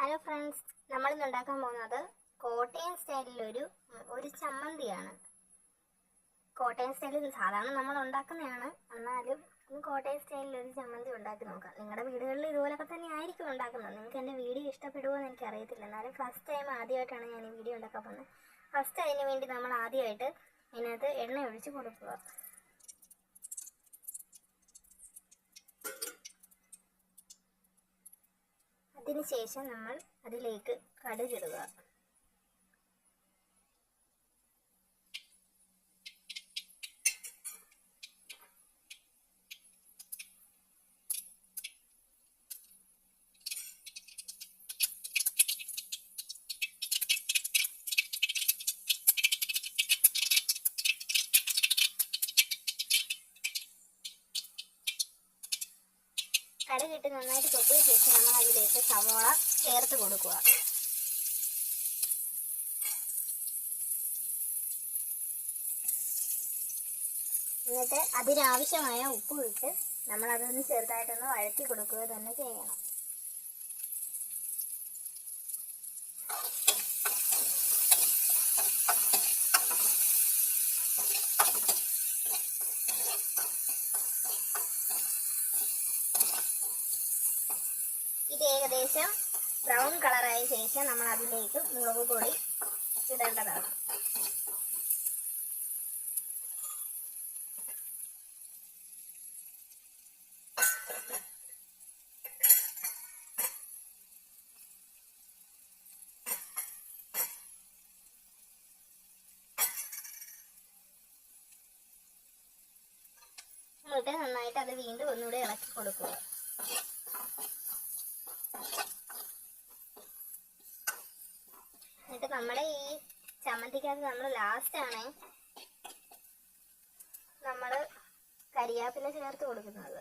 Hello friends, നമ്മളിന്ന് ഉണ്ടാക്കാൻ പോകുന്നത് കോട്ടയം സ്റ്റൈലിലൊരു ചമ്മന്തിയാണ്. കോട്ടയം സ്റ്റൈലിൽ സാധാരണ നമ്മൾ ഉണ്ടാക്കുന്നതാണ്, എന്നാലും കോട്ടയം സ്റ്റൈലിലൊരു ചമ്മന്തി ഉണ്ടാക്കി നോക്കാം. നിങ്ങളുടെ വീടുകളിൽ ഇതുപോലൊക്കെ തന്നെ ആയിരിക്കും ഉണ്ടാക്കുന്നത്. നിങ്ങൾക്ക് എൻ്റെ വീഡിയോ ഇഷ്ടപ്പെടുമോ എന്ന് എനിക്കറിയത്തില്ല, എന്നാലും ഫസ്റ്റ് ടൈം ആദ്യമായിട്ടാണ് ഞാൻ ഈ വീഡിയോ ഉണ്ടാക്കാൻ പോകുന്നത്. ഫസ്റ്റ് അതിന് വേണ്ടി നമ്മൾ ആദ്യമായിട്ട് ഇതിനകത്ത് എണ്ണ ഒഴിച്ച് കൊടുക്കുക. അതിനുശേഷം നമ്മൾ അതിലേക്ക് കടുകിടുക. കടുകിട്ട് നന്നായിട്ട് പൊട്ടിയ ശേഷം നമ്മൾ അതിലേക്ക് സവോള ചേർത്ത് കൊടുക്കുക. എന്നിട്ട് അതിനാവശ്യമായ ഉപ്പ് ഇട്ട് നമ്മൾ അതൊന്ന് ചെറുതായിട്ടൊന്ന് വഴറ്റി കൊടുക്കുക തന്നെ ചെയ്യണം. ഇത് ഏകദേശം ബ്രൗൺ കളറായ ശേഷം നമ്മൾ അതിലേക്ക് മുളക് പൊടി ഇടേണ്ടതാണ്. എന്നിട്ട് നന്നായിട്ട് അത് വീണ്ടും ഒന്നുകൂടി ഇളക്കി കൊടുക്കുക. എന്നിട്ട് നമ്മുടെ ഈ ചമ്മന്തിക്കകത്ത് നമ്മൾ ലാസ്റ്റാണ് നമ്മൾ കരിയാപ്പില ചേർത്ത് കൊടുക്കുന്നത്.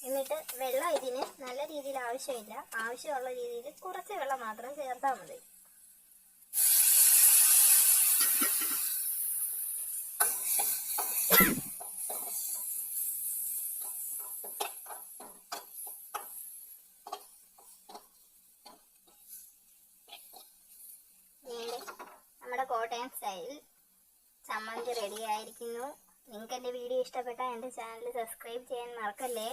എന്നിട്ട് വെള്ളം ഇതിന് നല്ല രീതിയിൽ ആവശ്യമില്ല, ആവശ്യമുള്ള രീതിയിൽ കുറച്ച് വെള്ളം മാത്രം ചേർത്താൽ മതി. നമ്മുടെ കോട്ടയം സ്റ്റൈൽ ചമ്മന്തി റെഡി ആയിരിക്കുന്നു. നിങ്ങൾക്ക് എൻ്റെ വീഡിയോ ഇഷ്ടപ്പെട്ടാൽ എൻ്റെ ചാനൽ സബ്സ്ക്രൈബ് ചെയ്യാൻ മറക്കല്ലേ.